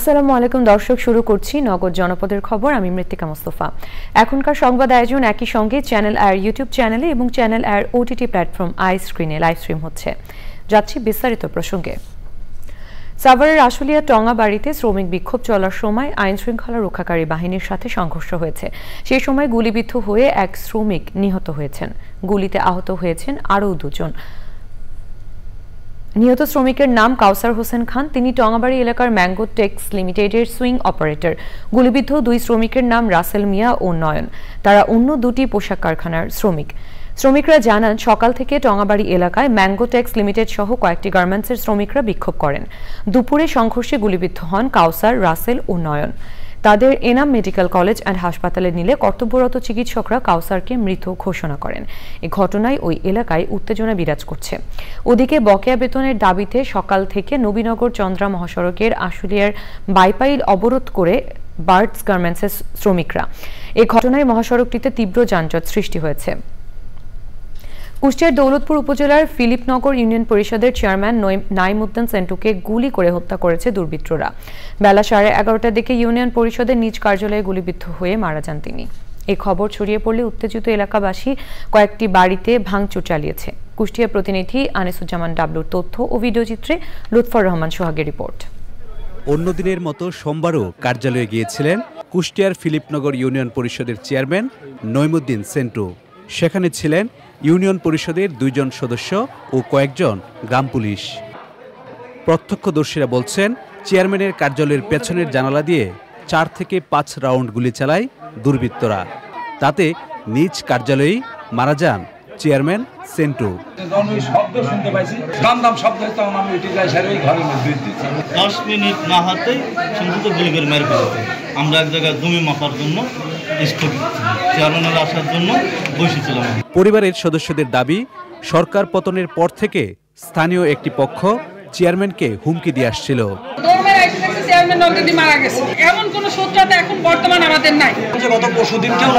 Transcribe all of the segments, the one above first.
আসসালামু আলাইকুম দর্শক, শুরু করছি নগদ জনপদের খবর। আমি মৃত্তিকা মোস্তফা। এখনকার সংবাদ আয়োজন একই সঙ্গে চ্যানেল আর ইউটিউব চ্যানেলে এবং চ্যানেল আর ওটিটি প্ল্যাটফর্ম আই স্ক্রিনে লাইভ স্ট্রিম হচ্ছে। যাচ্ছি বিস্তারিত প্রসঙ্গে। সাভারের আশুলিয়া টঙ্গা বাড়িতে শ্রমিক বিক্ষোভ চলার সময় আইন শৃঙ্খলা রক্ষাকারী বাহিনীর সাথে সংঘর্ষ হয়েছে। সেই সময় গুলিবিদ্ধ হয়ে এক শ্রমিক নিহত হয়েছেন। গুলিতে আহত হয়েছেন আরও দুজন। নিহত শ্রমিকের নাম কাউসার হোসেন খান। তিনি টঙ্গাবাড়ি এলাকার ম্যাঙ্গো টেক্স লিমিটেডের সুইং অপারেটর। গুলিবিদ্ধ দুই শ্রমিকের নাম রাসেল মিয়া ও নয়ন। তারা অন্য দুটি পোশাক কারখানার শ্রমিক। শ্রমিকরা জানান, সকাল থেকে টঙ্গাবাড়ি এলাকায় ম্যাঙ্গো টেক্স লিমিটেড সহ কয়েকটি গার্মেন্টসের শ্রমিকরা বিক্ষোভ করেন। দুপুরে সংঘর্ষে গুলিবিদ্ধ হন কাউসার, রাসেল ও নয়ন। তাদের এনাম মেডিকেল কলেজ অ্যান্ড হাসপাতালে নিলে কর্তব্যরত চিকিৎসকরা কাউসারকে মৃত ঘোষণা করেন। এ ঘটনায় ওই এলাকায় উত্তেজনা বিরাজ করছে। ওদিকে বকেয়া বেতনের দাবিতে সকাল থেকে নবীনগর চন্দ্রা মহাসড়কের আশুলিয়ার বাইপাইল অবরোধ করে বার্ডস গার্মেন্টসের শ্রমিকরা। এ ঘটনায় মহাসড়কটিতে তীব্র যানজট সৃষ্টি হয়েছে। কুষ্টিয়ার দৌলতপুর উপজেলার ফিলিপনগর ইউনিয়ন পরিষদের চেয়ারম্যান নাইমুদ্দিন সেন্টুকে গুলি করে হত্যা করেছে দুর্বৃত্তরা। বেলা 11:30টার দিকে ইউনিয়ন পরিষদের নিজ কার্যালয়ে গুলিবিদ্ধ হয়ে মারা যান তিনি। এই খবর ছড়িয়ে পড়লে উত্তেজিত এলাকাবাসী কয়েকটি বাড়িতে ভাঙচুর চালিয়েছে। কুষ্টিয়া প্রতিনিধি আনিসুজ্জামান ডাবলুর তথ্য ও ভিডিওচিত্রে লুৎফর রহমান সোহাগের রিপোর্ট। অন্যদিনের মতো সোমবারও কার্যালয়ে গিয়েছিলেন কুষ্টিয়ার ফিলিপনগর ইউনিয়ন পরিষদের চেয়ারম্যান নইমুদ্দিন সেন্টু। সেখানে ছিলেন ইউনিয়ন পরিষদের 2 জন সদস্য ও কয়েকজন গ্রাম পুলিশ। প্রত্যক্ষদর্শীরা বলছেন, চেয়ারম্যানের কার্যালয়ের পেছনের জানালা দিয়ে 4 থেকে 5 রাউন্ড গুলি চালায় দুর্বৃত্তরা। তাতে নিজ কার্যালয়েই মারা যান চেয়ারম্যান সেন্টু। 10 মিনিট না হাতে সেন্টুকে গুলি করে মেরে ফেলেছে। আমরা এক জায়গায় জমি মাপার জন্য চেয়ারম্যানের আসার জন্য বসেছিলাম। পরিবারের সদস্যদের দাবি, সরকার পতনের পর থেকে স্থানীয় একটি পক্ষ চেয়ারম্যানকে হুমকি দিয়ে আসছিল। এমন কোন সূত্রতা এখন বর্তমান আমাদের নাই। গত পরশুদিন কেউ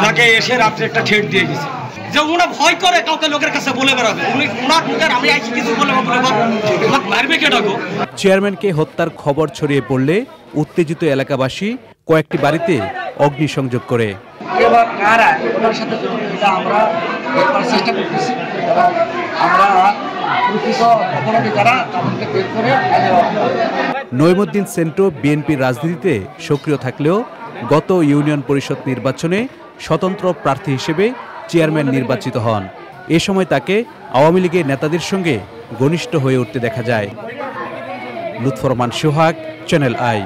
নাকি এসে রাত্রে একটা ঠেট দিয়ে গেছে যে ওরা ভয় করে কাউকে লোকের কাছে বলে বেড়াবে। আমি আইছি কিছু বলে মারবে কে ডাকো। চেয়ারম্যানকে হত্যার খবর ছড়িয়ে পড়লে উত্তেজিত এলাকাবাসী কয়েকটি বাড়িতে অগ্নিসংযোগ করে। নইমুদ্দিন সেন্টু বিএনপির রাজনীতিতে সক্রিয় থাকলেও গত ইউনিয়ন পরিষদ নির্বাচনে স্বতন্ত্র প্রার্থী হিসেবে চেয়ারম্যান নির্বাচিত হন। এ সময় তাকে আওয়ামী লীগের নেতাদের সঙ্গে ঘনিষ্ঠ হয়ে উঠতে দেখা যায়। লুৎফর রহমান সোহাগ, চ্যানেল আই।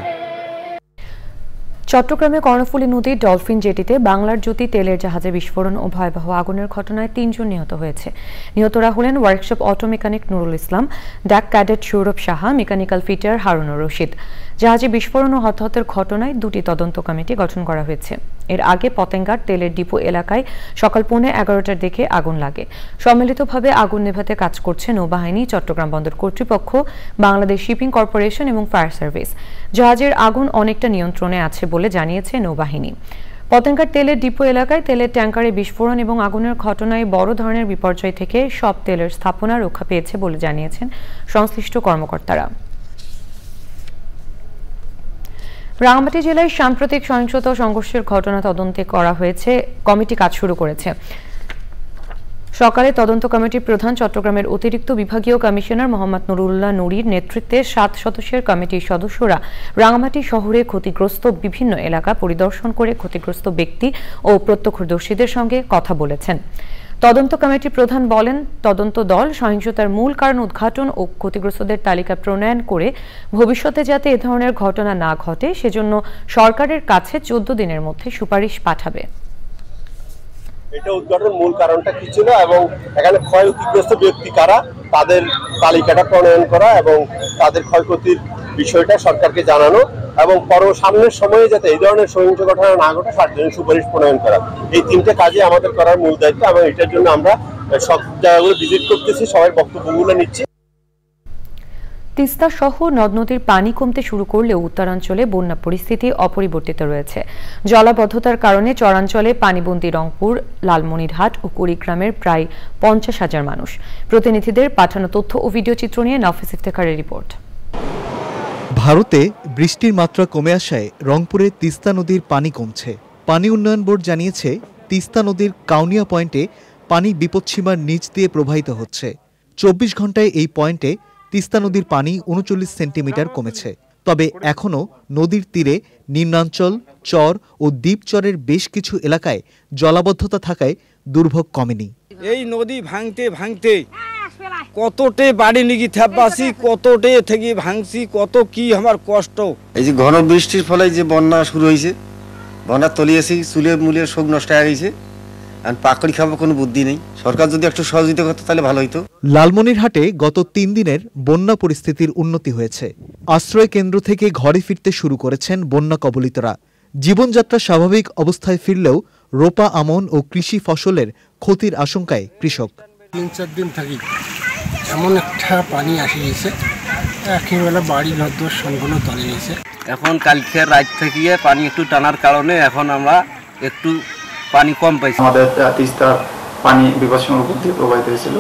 চট্টগ্রামে কর্ণফুলী নদীর ডলফিন জেটিতে বাংলার জ্যোতি তেলের জাহাজে বিস্ফোরণ ও ভয়াবহ আগুনের ঘটনায় 3 জন নিহত হয়েছে। নিহতরা হলেন workshop auto mechanic Nurul Islam, deck cadet Sourav Saha, mechanical fitter Harunur Rashid. জাহাজে বিস্ফোরণ ও হতাহতের ঘটনায় 2টি তদন্ত কমিটি গঠন করা হয়েছে। এর আগে পতেঙ্গার তেলের ডিপো এলাকায় সকাল 11:15টার দিকে আগুন লাগে। সম্মিলিতভাবে আগুন নেভাতে কাজ করছে নৌবাহিনী, চট্টগ্রাম বন্দর কর্তৃপক্ষ, বাংলাদেশ শিপিং কর্পোরেশন এবং ফায়ার সার্ভিস। জাহাজের আগুন অনেকটা নিয়ন্ত্রণে আছে বলে জানিয়েছে নৌবাহিনী। পতেঙ্গার তেলের ডিপো এলাকায় তেলের ট্যাঙ্কারে বিস্ফোরণ এবং আগুনের ঘটনায় বড় ধরনের বিপর্যয় থেকে সব তেলের স্থাপনা রক্ষা পেয়েছে বলে জানিয়েছেন সংশ্লিষ্ট কর্মকর্তারা। রাঙামাটি জেলায় সাম্প্রতিক সহিংসতা ও সংঘর্ষের ঘটনা তদন্তে করা হয়েছে। কমিটি কাজ শুরু করেছে। সকালে তদন্ত কমিটির প্রধান চট্টগ্রামের অতিরিক্ত বিভাগীয় কমিশনার মোহাম্মদ নুরুল্লাহ নুরীর নেতৃত্বে 7 সদস্যের কমিটির সদস্যরা রাঙামাটি শহরে ক্ষতিগ্রস্ত বিভিন্ন এলাকা পরিদর্শন করে ক্ষতিগ্রস্ত ব্যক্তি ও প্রত্যক্ষদর্শীদের সঙ্গে কথা বলেছেন। তদন্ত কমিটির প্রধান বলেন, তদন্ত দল সহিংসতার মূল কারণ উদ্ঘাটন ও ক্ষতিগ্রস্তদের তালিকা প্রণয়ন করে ভবিষ্যতে যাতে এ ধরনের ঘটনা না ঘটে সেজন্য সরকারের কাছে 14 দিনের মধ্যে সুপারিশ পাঠাবে। এটা উদ্ঘাটন মূল কারণটা কি ছিল এবং এখানে ক্ষয়ক্ষতিগ্রস্ত ব্যক্তি কারা তাদের তালিকাটা প্রণয়ন করা এবং তাদের ক্ষয়ক্ষতির বিষয়টা সরকারকে জানানো এবং সামনের সময়ে যাতে এই ধরনের সহিংস ঘটনা না ঘটে তার জন্য সুপারিশ প্রণয়ন করা। এই 3টে কাজে আমাদের করার মূল দায়িত্ব এবং এটার জন্য আমরা সব জায়গাগুলো ভিজিট করতেছি, সবাই বক্তব্যগুলো নিচ্ছি। তিস্তা সহ নদ নদীর পানি কমতে শুরু করলেও উত্তরাঞ্চলে বন্যা পরিস্থিতি অপরিবর্তিত রয়েছে। জলাবদ্ধতার কারণে চরাঞ্চলে পানিবন্দী রংপুর, লালমনিরহাট ও কুড়িগ্রামের প্রায় 50,000 মানুষ। প্রতিনিধিদের পাঠানো তথ্য ও ভিডিও চিত্র নিয়ে নাফিস ইফতেখারের রিপোর্ট। ভারতে বৃষ্টির মাত্রা কমে আসায় রংপুরে তিস্তা নদীর পানি কমছে। পানি উন্নয়ন বোর্ড জানিয়েছে, তিস্তা নদীর কাউনিয়া পয়েন্টে পানি বিপদসীমার নিচ দিয়ে প্রবাহিত হচ্ছে। 24 ঘন্টায় এই পয়েন্টে তিস্তা নদীর পানি 39 সেন্টিমিটার কমেছে। তবে এখনও নদীর তীরে নিম্নাঞ্চল, চর ও দ্বীপচরের বেশ কিছু এলাকায় জলাবদ্ধতা থাকায় দুর্ভোগ কমেনি। এই নদী ভাঙতে ভাঙতে কতটে বাড়ি নিগি থাপাসি, কতটে থেকে ভাঙছি, কত কি আমার কষ্ট। এই যে ঘন বৃষ্টির ফলে যে বন্যা শুরু হয়েছে, বন্যা তলিয়েছি, চুলে মুলের শোক নষ্ট হয়ে গেছে, আর পাকড়ি খাবার কোনো বুদ্ধি নেই। সরকার যদি একটু সহযোগিতা করতো তাহলে ভালো হইতো। লালমনিরহাটে গত 3 দিনের বন্যা পরিস্থিতির উন্নতি হয়েছে। আশ্রয় কেন্দ্র থেকে ঘরে ফিরতে শুরু করেছেন বন্যা কবলিতরা। জীবনযাত্রা স্বাভাবিক অবস্থায় ফিরলেও রোপা আমন ও কৃষি ফসলের ক্ষতির আশঙ্কায় কৃষক। 3-4 দিন থাকি এমন একটা পানি আসে গেছে, একেবারে বাড়ি ঘর সম্পূর্ণ তলে গেছে। এখন কালকের রাত থেকে পানি একটু টানার কারণে এখন আমরা একটু পানি কম পাইছি। আমাদের তিস্তা পানি বিপদসীমার উপর দিয়ে প্রবাহিত হয়েছিল।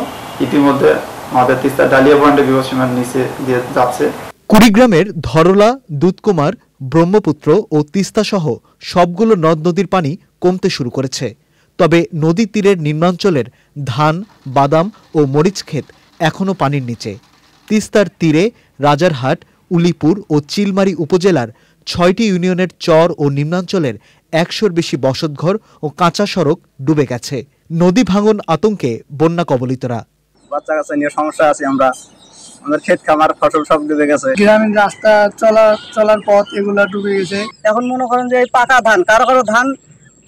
ইতিমধ্যে আমাদের তিস্তা ডালিয়া পয়েন্টে বিপদসীমার নিচে দিয়ে যাচ্ছে। কুড়িগ্রামের ধরলা, দুধকুমার, ব্রহ্মপুত্র ও তিস্তা সহ সবগুলো নদ নদীর পানি কমতে শুরু করেছে। তবে নদী তীরের নিম্নাঞ্চলের ধান, বাদাম ও মরিচ ক্ষেত এখনও পানির নিচে। তিস্তার তীরে রাজারহাট, উলিপুর ও চিলমারী উপজেলার 6টি ইউনিয়নের চর ও নিম্নাঞ্চলের 100-র বেশি বসতঘর ও কাঁচা সড়ক ডুবে গেছে। নদী ভাঙন আতঙ্কে বন্যা কবলিতরা। বাচ্চা কাচ্চা নিয়ে সমস্যা আছে, আমাদের ক্ষেত খামার ফসল সব ডুবে গেছে। গ্রামীণ রাস্তা চলার পথ এগুলা ডুবে গেছে। এখন মনে করেন যে পাকা ধান, কারো ধান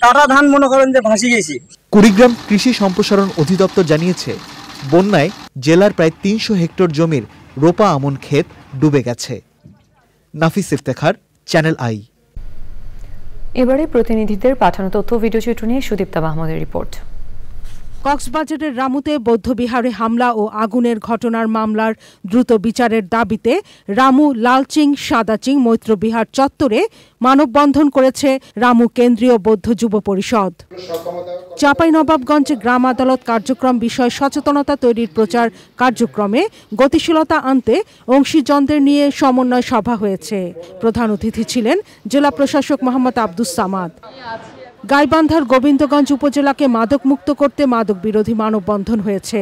কাটা ধান মনে করেন যে ভাসি গেছে। কুড়িগ্রাম কৃষি সম্প্রসারণ অধিদপ্তর জানিয়েছে, বন্যায় জেলার প্রায় 300 হেক্টর জমির রোপা আমন ক্ষেত ডুবে গেছে। নাফিস ইফতেখার, চ্যানেল আই। এবারে প্রতিনিধিদের পাঠানো তথ্য ভিডিও চিত্র নিয়ে সুদীপ্তা মাহমুদের রিপোর্ট। কক্সবাজারের রামুতে বৌদ্ধবিহারে হামলা ও আগুনের ঘটনার মামলার দ্রুত বিচারের দাবিতে রামু, লালচিং, সাদাচিং মৈত্রবিহার চত্বরে মানববন্ধন করেছে রামু কেন্দ্রীয় বৌদ্ধ যুব পরিষদ। চাঁপাইনবাবগঞ্জে গ্রাম আদালত কার্যক্রম বিষয়ে সচেতনতা তৈরির প্রচার কার্যক্রমে গতিশীলতা আনতে অংশীজনদের নিয়ে সমন্বয় সভা হয়েছে। প্রধান অতিথি ছিলেন জেলা প্রশাসক মোহাম্মদ আব্দুস সামাদ। গাইবান্ধার গোবিন্দগঞ্জ উপজেলাকে মাদকমুক্ত করতে মাদক বিরোধী মানববন্ধন হয়েছে।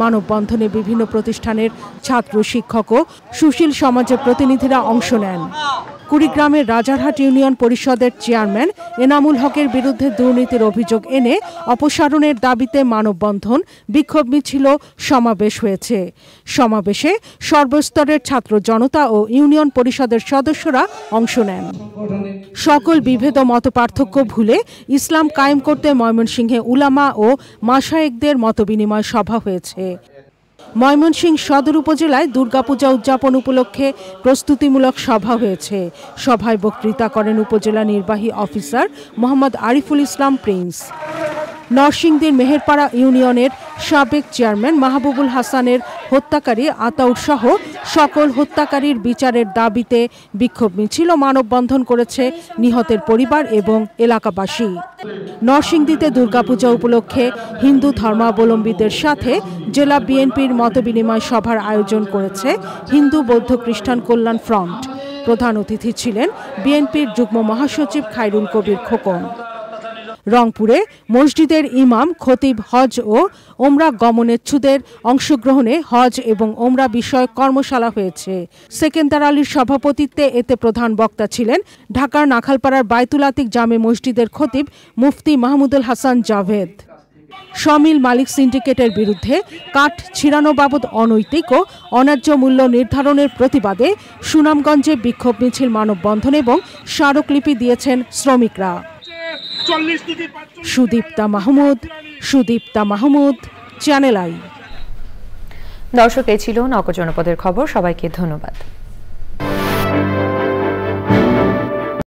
মানববন্ধনে বিভিন্ন প্রতিষ্ঠানের ছাত্র, শিক্ষক ও সুশীল সমাজের প্রতিনিধিরা অংশ নেন। কুড়িগ্রামের রাজারহাট ইউনিয়ন পরিষদের চেয়ারম্যান এনামুল হকের বিরুদ্ধে দুর্নীতির অভিযোগ এনে অপসারণের দাবিতে মানববন্ধন, বিক্ষোভ মিছিল, সমাবেশ হয়েছে। সমাবেশে সর্বস্তরের ছাত্র জনতা ও ইউনিয়ন পরিষদের সদস্যরা অংশ নেন। সকল বিভেদ ও মতপার্থক্য ভুলে ইসলাম কায়েম করতে ময়মনসিংহে উলামা ও মাশায়েখদের মতবিনিময় সভা হয়েছে। ময়মনসিংহ সদর উপজেলায় দুর্গাপূজা উদযাপন উপলক্ষে প্রস্তুতিমূলক সভা হয়েছে। সভায় বক্তৃতা করেন উপজেলা নির্বাহী অফিসার মোহাম্মদ আরিফুল ইসলাম প্রিন্স। নরসিংদীর মেহেরপাড়া ইউনিয়নের সাবেক চেয়ারম্যান মাহবুবুল হাসানের হত্যাকারী আতাউর সহ সকল হত্যাকারীর বিচারের দাবিতে বিক্ষোভ মিছিল ও মানববন্ধন করেছে নিহতের পরিবার এবং এলাকাবাসী। নরসিংদীতে দুর্গাপূজা উপলক্ষে হিন্দু ধর্মাবলম্বীদের সাথে জেলা বিএনপির মতবিনিময় সভার আয়োজন করেছে হিন্দু বৌদ্ধ খ্রিস্টান কল্যাণ ফ্রন্ট। প্রধান অতিথি ছিলেন বিএনপির যুগ্ম মহাসচিব খায়রুল কবির খোকন। রংপুরে মসজিদের ইমাম, খতিব, হজ ও ওমরা গমনেচ্ছুদের অংশগ্রহণে হজ এবং ওমরা বিষয়ক কর্মশালা হয়েছে। সেকেন্দার আলীর সভাপতিত্বে এতে প্রধান বক্তা ছিলেন ঢাকার নাখালপাড়ার বায়তুল আতিক জামে মসজিদের খতিব মুফতি মাহমুদুল হাসান জাভেদ। সমিল মালিক সিন্ডিকেটের বিরুদ্ধে কাঠ ছিড়ানো বাবদ অনৈতিক ও অন্যায্য মূল্য নির্ধারণের প্রতিবাদে সুনামগঞ্জে বিক্ষোভ মিছিল, মানববন্ধন এবং স্মারকলিপি দিয়েছেন শ্রমিকরা। Sudipta Mahmud, channel I. দর্শক, এই ছিল নগর জনপদের খবর। সবাইকে ধন্যবাদ।